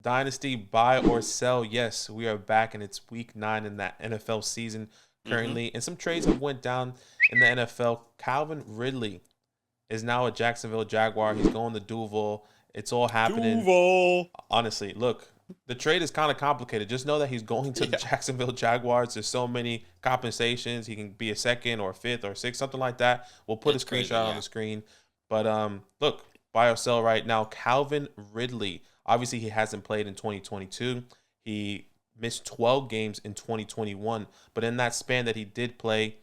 Dynasty, buy or sell? Yes, we are back, and it's week 9 in that NFL season Mm-hmm. currently, and some trades have went down in the NFL. Calvin Ridley is now a Jacksonville Jaguar. He's going to Duval. It's all happening. Duval. Honestly, look, the trade is kind of complicated. Just know that he's going to the Yeah. Jacksonville Jaguars. There's so many compensations. He can be a second or fifth or sixth, something like that. We'll put a It's crazy. screenshot on Yeah. the screen. But look, buy or sell right now. Calvin Ridley. Obviously, he hasn't played in 2022. He missed 12 games in 2021. But in that span that he did play,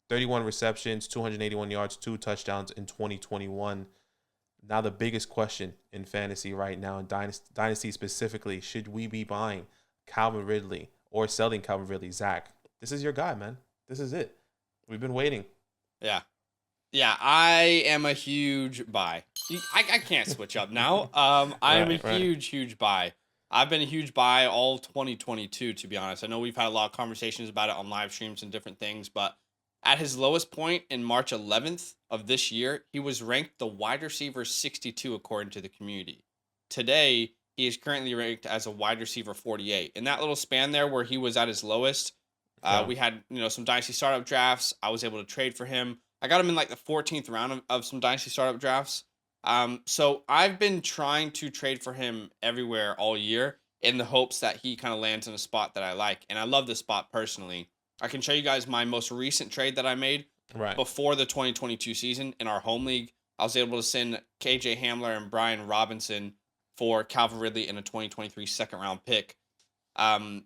31 receptions, 281 yards, 2 touchdowns in 2021. Now the biggest question in fantasy right now, in Dynasty specifically, should we be buying Calvin Ridley or selling Calvin Ridley? Zach, this is your guy, man. This is it. We've been waiting. Yeah. Yeah. I am a huge buy. I can't switch up now. I am a Right. huge buy. I've been a huge buy all 2022, to be honest. I know we've had a lot of conversations about it on live streams and different things, but at his lowest point in March 11th of this year, he was ranked the wide receiver 62 according to the community. Today, he is currently ranked as a wide receiver 48. In that little span there where he was at his lowest, Yeah. we had some dynasty startup drafts. I was able to trade for him. I got him in like the 14th round of some dynasty startup drafts. So I've been trying to trade for him everywhere all year in the hopes that he kind of lands in a spot that I like. And I love this spot personally. I can show you guys my most recent trade that I made Right. before the 2022 season in our home league. I was able to send KJ Hamler and Brian Robinson for Calvin Ridley in a 2023 second round pick. Um,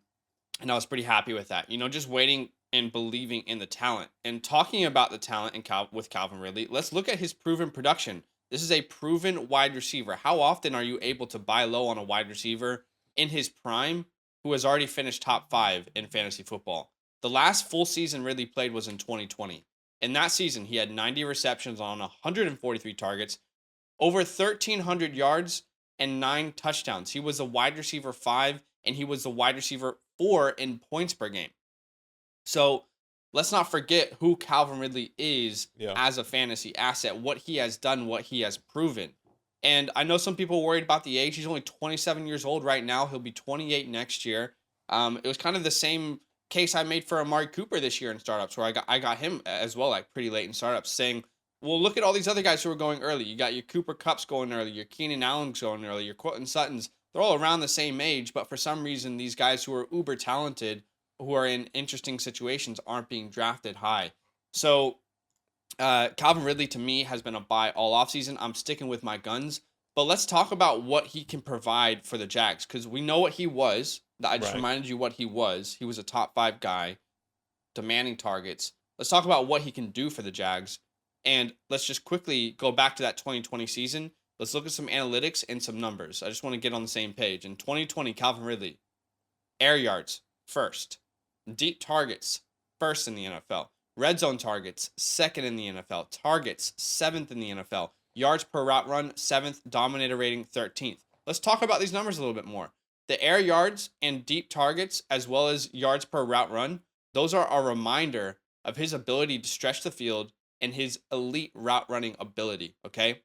and I was pretty happy with that. Just waiting and believing in the talent. And talking about the talent with Calvin Ridley, let's look at his proven production. This is a proven wide receiver. How often are you able to buy low on a wide receiver in his prime who has already finished top 5 in fantasy football? The last full season Ridley played was in 2020. In that season, he had 90 receptions on 143 targets, over 1,300 yards, and 9 touchdowns. He was a wide receiver 5, and he was the wide receiver 4 in points per game. So let's not forget who Calvin Ridley is Yeah. as a fantasy asset, what he has done, what he has proven. And I know some people are worried about the age. He's only 27 years old right now. He'll be 28 next year. It was kind of the same case I made for Amari Cooper this year in startups, where I got him as well, like pretty late in startups, saying, well, look at all these other guys who are going early. You got your Cooper Kupps going early, your Keenan Allen's going early, your Cortland Suttons. They're all around the same age, but for some reason, these guys who are uber talented, who are in interesting situations, aren't being drafted high. So Calvin Ridley to me has been a buy all offseason. I'm sticking with my guns. But let's talk about what he can provide for the Jags, because we know what he was. I just Right. reminded you what he was. He was a top 5 guy, demanding targets. Let's talk about what he can do for the Jags. And let's just quickly go back to that 2020 season. Let's look at some analytics and some numbers. I just want to get on the same page. In 2020, Calvin Ridley, air yards, first. Deep targets, first in the NFL. Red zone targets, second in the NFL. Targets, seventh in the NFL. Yards per route run, seventh. Dominator rating, 13th. Let's talk about these numbers a little bit more. The air yards and deep targets, as well as yards per route run, those are a reminder of his ability to stretch the field and his elite route running ability, okay?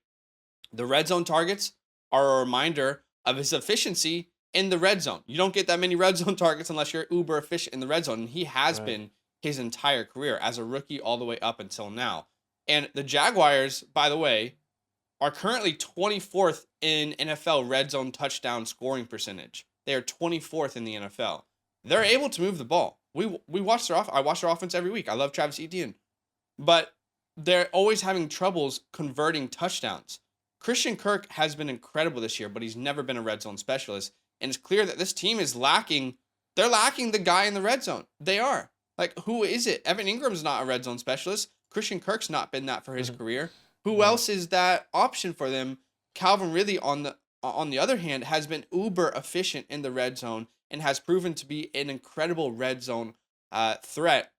The red zone targets are a reminder of his efficiency in the red zone. You don't get that many red zone targets unless you're uber efficient in the red zone. And he has Right. been his entire career as a rookie all the way up until now. And the Jaguars, by the way, are currently 24th in NFL red zone touchdown scoring percentage. They are 24th in the NFL. They're able to move the ball. We watch I watch their offense every week. I love Travis Etienne. But they're always having troubles converting touchdowns. Christian Kirk has been incredible this year, but he's never been a red zone specialist. And it's clear that this team is lacking. They're lacking the guy in the red zone. They are. Like, who is it? Evan Ingram's not a red zone specialist. Christian Kirk's not been that for his career. Who Right. else is that option for them? Calvin Ridley, on the other hand, has been uber efficient in the red zone and has proven to be an incredible red zone threat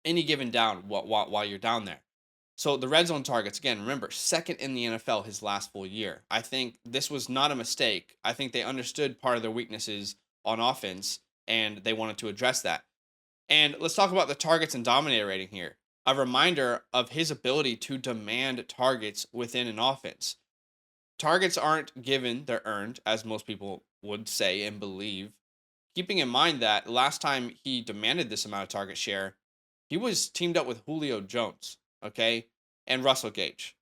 any given down while you're down there. So the red zone targets, again, remember, second in the NFL his last full year. I think this was not a mistake. I think they understood part of their weaknesses on offense, and they wanted to address that. And let's talk about the targets and dominator rating here. A reminder of his ability to demand targets within an offense. Targets aren't given, they're earned, as most people would say and believe. Keeping in mind that last time he demanded this amount of target share, he was teamed up with Julio Jones, okay, and Russell Gage.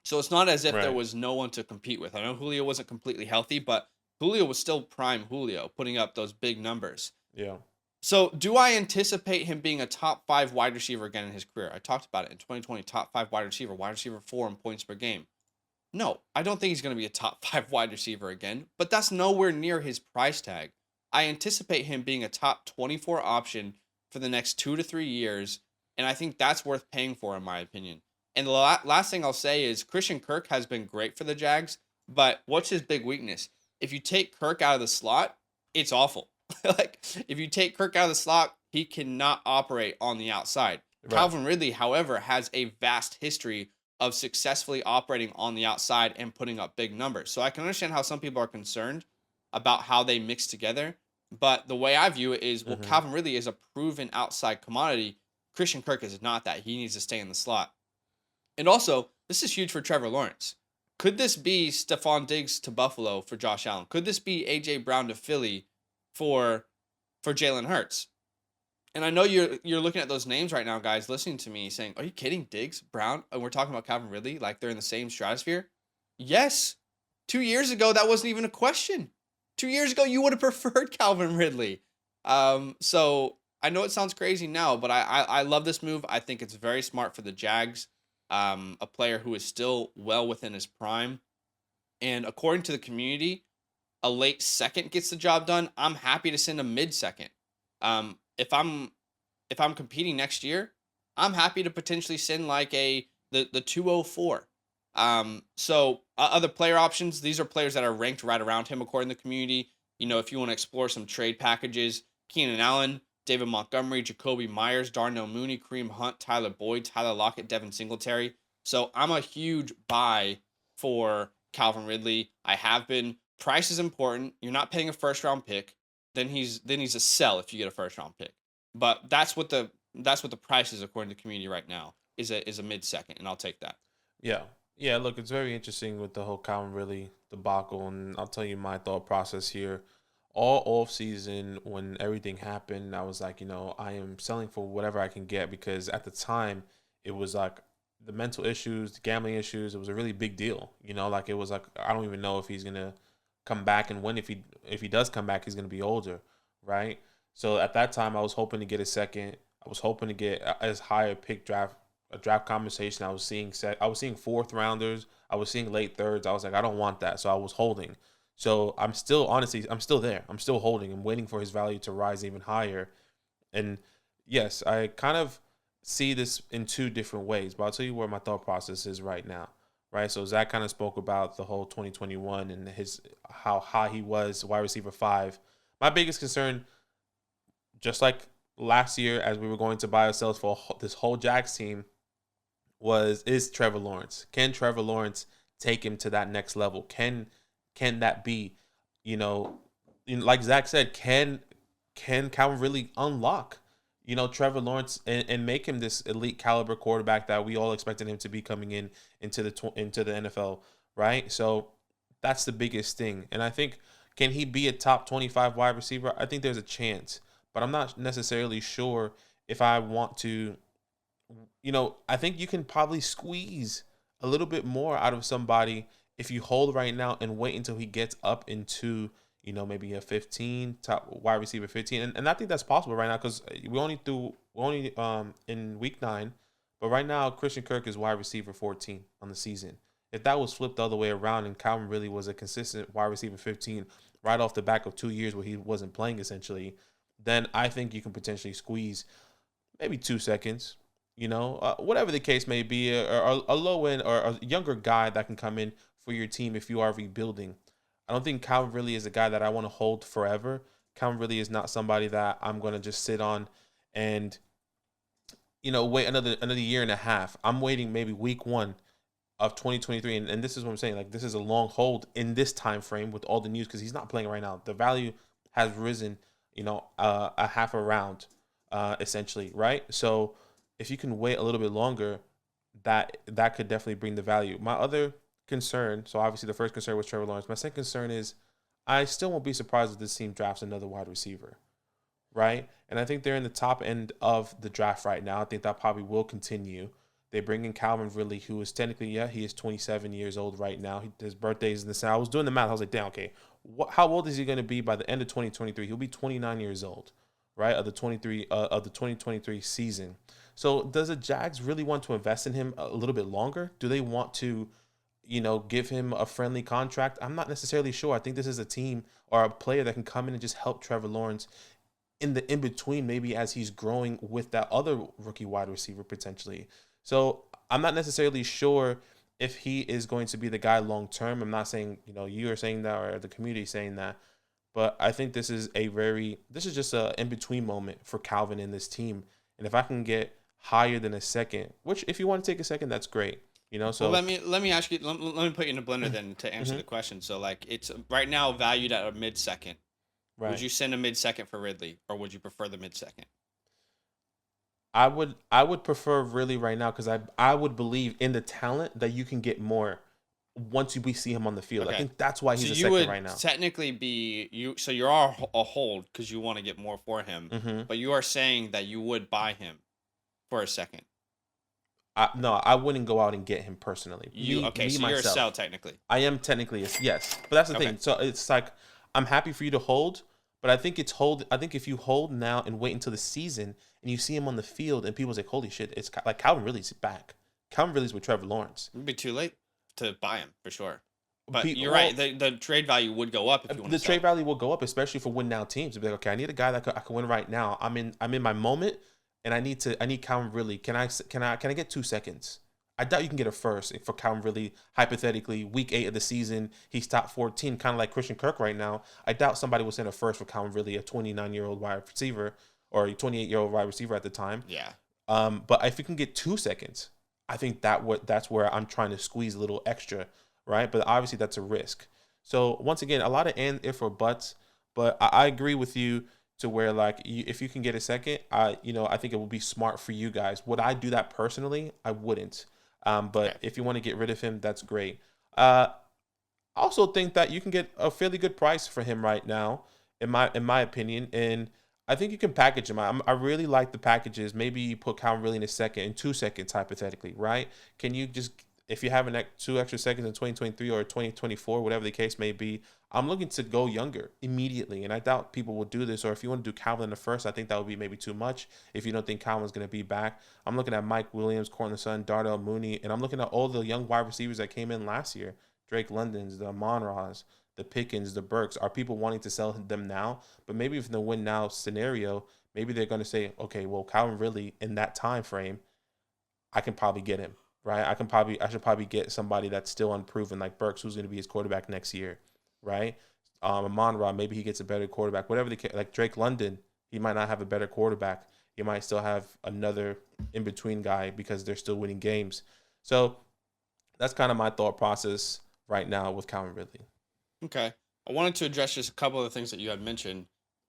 So it's not as if there Right. was no one to compete with. I know Julio wasn't completely healthy, but Julio was still prime Julio, putting up those big numbers. Yeah. So do I anticipate him being a top 5 wide receiver again in his career? I talked about it in 2020, top 5 wide receiver 4 in points per game. No, I don't think he's going to be a top 5 wide receiver again, but that's nowhere near his price tag. I anticipate him being a top 24 option for the next 2 to 3 years, and I think that's worth paying for, in my opinion. And the last thing I'll say is Christian Kirk has been great for the Jags, but what's his big weakness? If you take Kirk out of the slot, it's awful. Like, if you take Kirk out of the slot, he cannot operate on the outside. Right. Calvin Ridley, however, has a vast history of successfully operating on the outside and putting up big numbers. So I can understand how some people are concerned about how they mix together. But the way I view it is, well, Calvin Ridley is a proven outside commodity. Christian Kirk is not that. He needs to stay in the slot. And also, this is huge for Trevor Lawrence. Could this be Stephon Diggs to Buffalo for Josh Allen? Could this be A.J. Brown to Philly for Jalen Hurts? And I know you're looking at those names right now, guys, listening to me saying, are you kidding? Diggs, Brown, and we're talking about Calvin Ridley like they're in the same stratosphere? Yes. 2 years ago, that wasn't even a question. 2 years ago, you would have preferred Calvin Ridley. So I know it sounds crazy now, but I love this move. I think it's very smart for the Jags. A player who is still well within his prime. And according to the community, a late second gets the job done. I'm happy to send a mid-second. If I'm competing next year, I'm happy to potentially send like the 204. So other player options, these are players that are ranked right around him according to the community. You know, if you want to explore some trade packages, Keenan Allen, David Montgomery, Jacoby Myers, Darnell Mooney, Kareem Hunt, Tyler Boyd, Tyler Lockett, Devin Singletary. So I'm a huge buy for Calvin Ridley. I have been. Price is important. You're not paying a first round pick. Then he's a sell if you get a first round pick. But that's what the price is according to the community right now, is a mid second, and I'll take that. Yeah. Yeah, look, it's very interesting with the whole Calvin Ridley debacle, and I'll tell you my thought process here. All off season, when everything happened, I was like, I am selling for whatever I can get, because at the time it was like the mental issues, the gambling issues. It was a really big deal. Like it was like, I don't even know if he's gonna come back and win. If he does come back, he's gonna be older, right? So at that time, I was hoping to get a second. I was hoping to get as high a draft conversation. I was seeing fourth rounders. I was seeing late thirds. I was like, I don't want that. So I was holding. So I'm still there. I'm still holding. I'm waiting for his value to rise even higher. And yes, I kind of see this in two different ways, but I'll tell you where my thought process is right now. Right. So Zach kind of spoke about the whole 2021 and how high he was wide receiver 5. My biggest concern, just like last year as we were going to buy ourselves for this whole Jags team, is Trevor Lawrence. Can Trevor Lawrence take him to that next level? Can that be, like Zach said, can Calvin really unlock, Trevor Lawrence and make him this elite caliber quarterback that we all expected him to be coming into the NFL, right? So that's the biggest thing. And I think, can he be a top 25 wide receiver? I think there's a chance, but I'm not necessarily sure if I want to. I think you can probably squeeze a little bit more out of somebody if you hold right now and wait until he gets up into, maybe a 15, top wide receiver 15. And I think that's possible right now, because we only in week 9, but right now Christian Kirk is wide receiver 14 on the season. If that was flipped the other way around and Calvin really was a consistent wide receiver 15 right off the back of 2 years where he wasn't playing essentially, then I think you can potentially squeeze maybe 2 seconds. Whatever the case may be, or a low end or a younger guy that can come in for your team if you are rebuilding. I don't think Calvin really is a guy that I want to hold forever. Calvin really is not somebody that I'm going to just sit on and, wait another year and a half. I'm waiting maybe week 1 of 2023, and this is what I'm saying. Like, this is a long hold in this time frame with all the news, because he's not playing right now. The value has risen, a half a round, essentially, right? So if you can wait a little bit longer, that could definitely bring the value. My other concern, so obviously the first concern was Trevor Lawrence. My second concern is I still won't be surprised if this team drafts another wide receiver, right? And I think they're in the top end of the draft right now. I think that probably will continue. They bring in Calvin Ridley, who is technically, he is 27 years old right now. His birthday is in the summer. I was doing the math. I was like, damn, okay, how old is he going to be by the end of 2023? He'll be 29 years old, right, of the 2023 season. So does the Jags really want to invest in him a little bit longer? Do they want to, give him a friendly contract? I'm not necessarily sure. I think this is a team or a player that can come in and just help Trevor Lawrence in the in-between, maybe as he's growing with that other rookie wide receiver potentially. So I'm not necessarily sure if he is going to be the guy long-term. I'm not saying, you are saying that or the community saying that, but I think this is just a in-between moment for Calvin and this team. And if I can get higher than a second, which if you want to take a second, that's great. So well, let me ask you. Let me put you in a blender then to answer the question. So like it's right now valued at a mid-second. Right. Would you send a mid-second for Ridley, or would you prefer the mid-second? I would prefer Ridley right now because I would believe in the talent that you can get more once we see him on the field. Okay. I think that's why he's a second right now. Technically be you. So you're a hold because you want to get more for him, but you are saying that you would buy him for a second. No, I wouldn't go out and get him personally. So you're a sell technically. I am technically yes, but that's the thing. So it's like I'm happy for you to hold, but I think if you hold now and wait until the season and you see him on the field and people's like, holy shit, it's like Calvin Ridley's back. Calvin Ridley's with Trevor Lawrence. It'd be too late to buy him for sure. But you're right. The trade value would go up if you want to sell. The trade value will go up, especially for win now teams. It'd be like, okay, I need a guy that I can win right now. I'm in my moment. And I need Calvin Ridley. Can I get 2 seconds? I doubt you can get a first for Calvin Ridley. Hypothetically, week 8 of the season, he's top 14, kind of like Christian Kirk right now. I doubt somebody will send a first for Calvin Ridley, a 29-year-old wide receiver or a 28-year-old wide receiver at the time. Yeah. But if you can get 2 seconds, I think that's where I'm trying to squeeze a little extra, right? But obviously that's a risk. So once again, a lot of and if or buts, but I agree with you. To where if you can get a second, I think it would be smart for you guys. Would I do that personally? I wouldn't. But if you want to get rid of him, that's great. I also think that you can get a fairly good price for him right now, in my opinion. And I think you can package him. I really like the packages. Maybe you put Calvin Ridley in a second, in 2 seconds, hypothetically, right? Can you just, if you have 2 extra seconds in 2023 or 2024, whatever the case may be, I'm looking to go younger immediately, and I doubt people will do this. Or if you want to do Calvin in the first, I think that would be maybe too much. If you don't think Calvin's going to be back, I'm looking at Mike Williams, Cortland Sutton, Darnell Mooney, and I'm looking at all the young wide receivers that came in last year: Drake Londons, the Amon-Ra's, the Pickens, the Burks. Are people wanting to sell them now? But maybe if in the win now scenario, maybe they're going to say, okay, well, Calvin Ridley in that time frame, I can probably get him, right? I should probably get somebody that's still unproven, like Burks, who's going to be his quarterback next year. Right? Amon-Ra, maybe he gets a better quarterback. Whatever the case, like Drake London, he might not have a better quarterback. He might still have another in-between guy because they're still winning games. So that's kind of my thought process right now with Calvin Ridley. Okay. I wanted to address just a couple of the things that you had mentioned.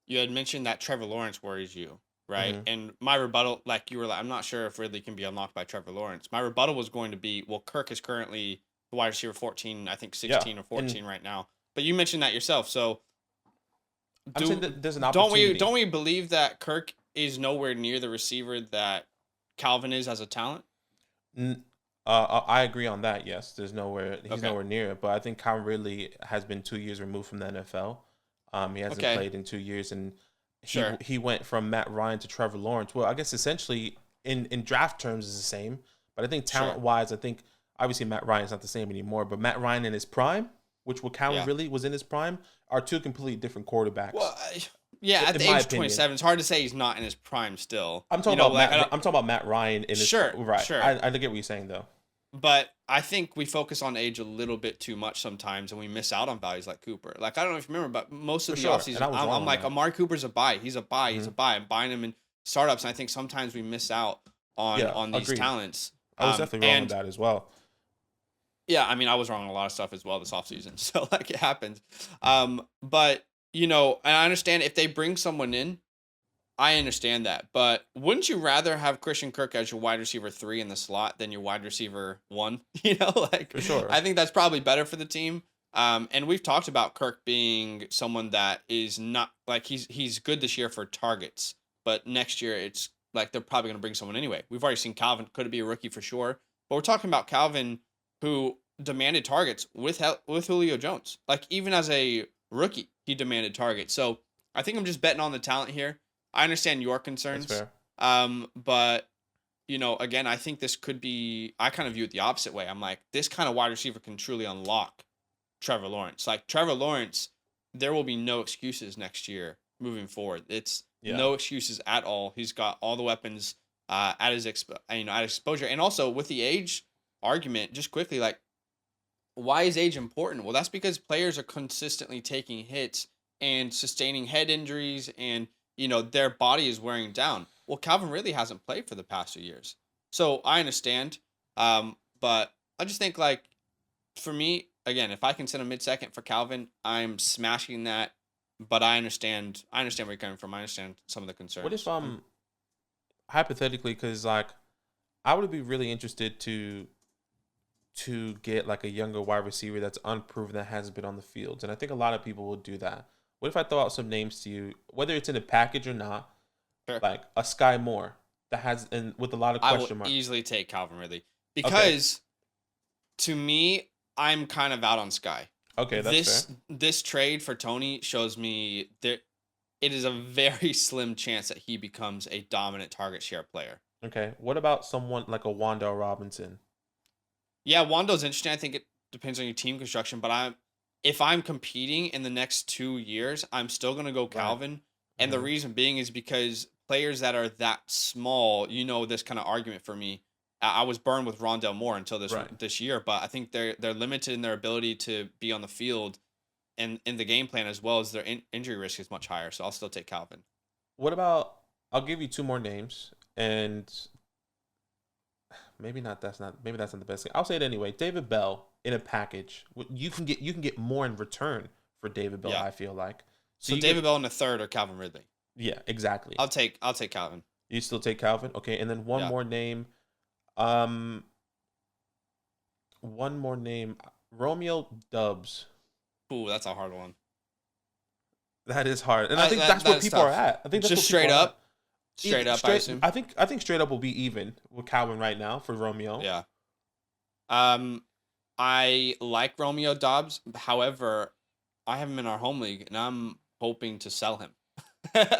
You had mentioned that Trevor Lawrence worries you, right? Mm-hmm. And my rebuttal, like you were like, I'm not sure if Ridley can be unlocked by Trevor Lawrence. My rebuttal was going to be, well, Kirk is currently the wide receiver 14, I think 16 or 14 right now. But you mentioned that yourself, so there's an opportunity. Don't we believe that Kirk is nowhere near the receiver that Calvin is as a talent? I agree on that. Yes, he's nowhere near it. But I think Calvin Ridley has been 2 years removed from the NFL. He hasn't played in 2 years, and he went from Matt Ryan to Trevor Lawrence. Well, I guess essentially in draft terms is the same, but I think talent wise, I think obviously Matt Ryan's not the same anymore. But Matt Ryan in his prime, which Calvin Ridley was in his prime, are two completely different quarterbacks. Well, at the age of 27, it's hard to say he's not in his prime still. I'm talking about Matt Ryan in his prime. Right. Sure. I get what you're saying though. But I think we focus on age a little bit too much sometimes, and we miss out on values like Cooper. Like, I don't know if you remember, but most of the offseason, I'm like, Amari Cooper's a buy. He's a buy. He's a buy. I'm buying him in startups, and I think sometimes we miss out on these talents. I was definitely wrong with that as well. Yeah, I mean, I was wrong on a lot of stuff as well this offseason. So, like, it happens. But, and I understand if they bring someone in, I understand that, but wouldn't you rather have Christian Kirk as your wide receiver 3 in the slot than your wide receiver 1? Like, For sure. I think that's probably better for the team. And we've talked about Kirk being someone that is not like he's good this year for targets, but next year it's like they're probably going to bring someone anyway. We've already seen Calvin. Could it be a rookie for sure? But we're talking about Calvin, who demanded targets with Julio Jones. Like, even as a rookie, he demanded targets. So I think I'm just betting on the talent here. I understand your concerns. That's fair. But again, I think this could be. I kind of view it the opposite way. I'm like, this kind of wide receiver can truly unlock Trevor Lawrence. Like, Trevor Lawrence, there will be no excuses next year moving forward. It's no excuses at all. He's got all the weapons at his exposure, and also with the age argument. Just quickly, like, why is age important? Well, that's because players are consistently taking hits and sustaining head injuries, and their body is wearing down. Well, Calvin Ridley hasn't played for the past 2 years, so I understand. But I just think, like, for me, again, if I can send a mid-second for Calvin, I'm smashing that. But I understand where you're coming from. I understand some of the concerns. What if hypothetically, because like I would be really interested to get like a younger wide receiver that's unproven, that hasn't been on the field, and I think a lot of people will do that. What if I throw out some names to you, whether it's in a package or not, Sure. like a Sky Moore that has, and with a lot of question marks? I will easily take Calvin Ridley because to me, I'm kind of out on Sky. Okay, that's fair. This trade for Tony shows me that it is a very slim chance that he becomes a dominant target share player. Okay, what about someone like a Wan'Dale Robinson? Yeah, Wando's interesting. I think it depends on your team construction, but if I'm competing in the next 2 years, I'm still going to go Calvin. Right. And the reason being is because players that are that small, this kind of argument for me. I was burned with Rondale Moore until this year, but I think they're limited in their ability to be on the field and in the game plan, as well as their injury risk is much higher. So I'll still take Calvin. What about, I'll give you 2 more names, and maybe that's not the best thing. I'll say it anyway. David Bell in a package. You can get more in return for David Bell, I feel like. So David Bell in the third or Calvin Ridley? Yeah, exactly. I'll take Calvin. You still take Calvin? Okay, and then one more name. Romeo Dubs. Ooh, that's a hard one. That is hard, and I think that's where people are at. I think that's just straight up. Straight up, I assume. I think straight up will be even with Calvin right now for Romeo. Yeah. I like Romeo Dobbs. However, I have him in our home league, and I'm hoping to sell him.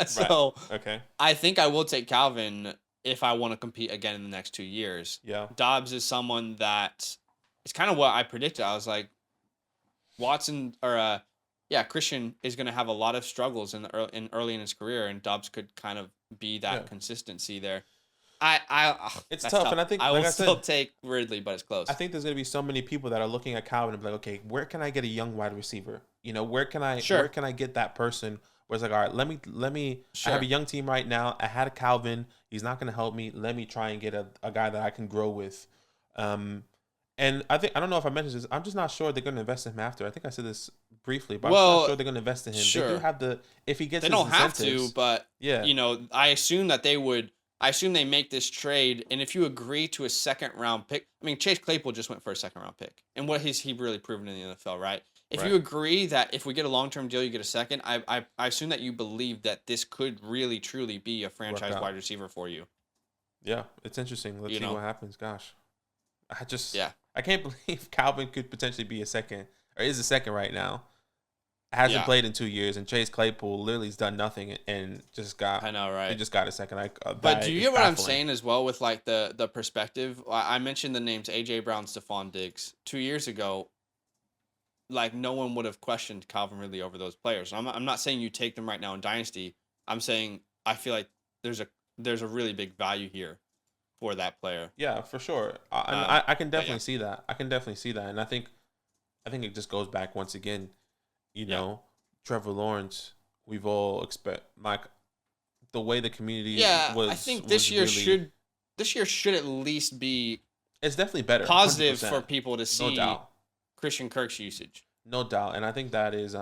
So okay. I think I will take Calvin if I want to compete again in the next 2 years. Yeah. Dobbs is someone that it's kind of what I predicted. I was like, Christian is going to have a lot of struggles early in his career, and Dobbs could kind of be that consistency there. It's tough, and I think I will still take Ridley, but it's close. I think there's going to be so many people that are looking at Calvin and be like, okay, where can I get a young wide receiver? Where can I get that person where it's like, all right, let me I have a young team right now. I had a Calvin. He's not going to help me. Let me try and get a guy that I can grow with. And I don't know if I mentioned this. I'm just not sure they're going to invest in him after. I think I said this briefly, but I'm not sure they're going to invest in him. Sure. They do have if he gets they his don't incentives, have to, but I assume that they would. I assume they make this trade, and if you agree to a second-round pick, I mean, Chase Claypool just went for a second-round pick, and what has he really proven in the NFL, right? If you agree that if we get a long-term deal, you get a second, I assume that you believe that this could really, truly be a franchise wide receiver for you. Yeah, it's interesting. Let's see what happens. Gosh, I can't believe Calvin could potentially be a second, or is a second right now. Hasn't played in 2 years, and Chase Claypool literally has done nothing and just got. I know, right? He just got a second. But do you get what I'm saying as well with like the perspective? I mentioned the names AJ Brown, Stephon Diggs 2 years ago. Like, no one would have questioned Calvin Ridley over those players. I'm not saying you take them right now in Dynasty. I'm saying I feel like there's a really big value here for that player. Yeah, for sure. I can definitely see that. I can definitely see that, and I think it just goes back once again. Trevor Lawrence, we've all expect like the way the community was. I think this year should at least be. It's definitely better. Positive 100%. For people to see No doubt. Christian Kirk's usage. No doubt, and I think that is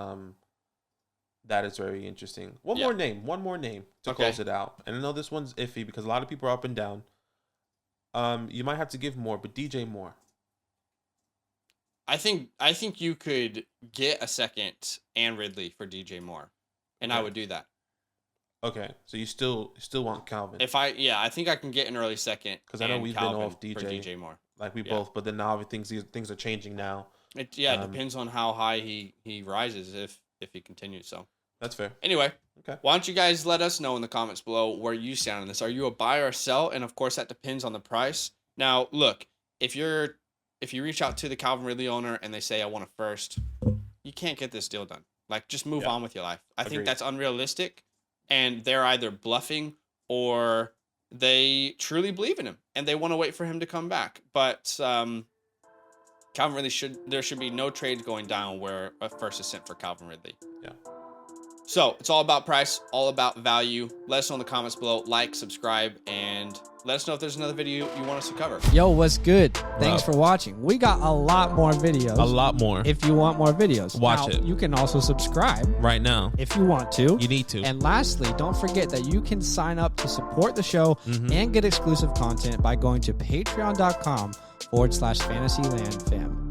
That is very interesting. One more name to Okay. close it out. And I know this one's iffy because a lot of people are up and down. You might have to give Moore, but DJ Moore. I think you could get a second and Ridley for DJ Moore, and I would do that. Okay, so you still want Calvin? I think I can get an early second because I know we've Calvin been off DJ for DJ Moore, like we both, but then now things are changing now. It depends on how high he rises if he continues. So that's fair. Anyway, okay. Why don't you guys let us know in the comments below where you stand on this? Are you a buy or a sell? And of course, that depends on the price. Now, look, if you reach out to the Calvin Ridley owner and they say, I want a first, you can't get this deal done. Like, just move on with your life. I think that's unrealistic, and they're either bluffing or they truly believe in him and they want to wait for him to come back. But Calvin Ridley there should be no trades going down where a first is sent for Calvin Ridley. Yeah. So it's all about price, all about value. Let us know in the comments below, like, subscribe, and let us know if there's another video you want us to cover. Yo, what's good? Thanks for watching. We got a lot more videos. A lot more. If you want more videos, watch it. You can also subscribe right now if you want to. You need to. And lastly, don't forget that you can sign up to support the show and get exclusive content by going to patreon.com/fantasylandfam.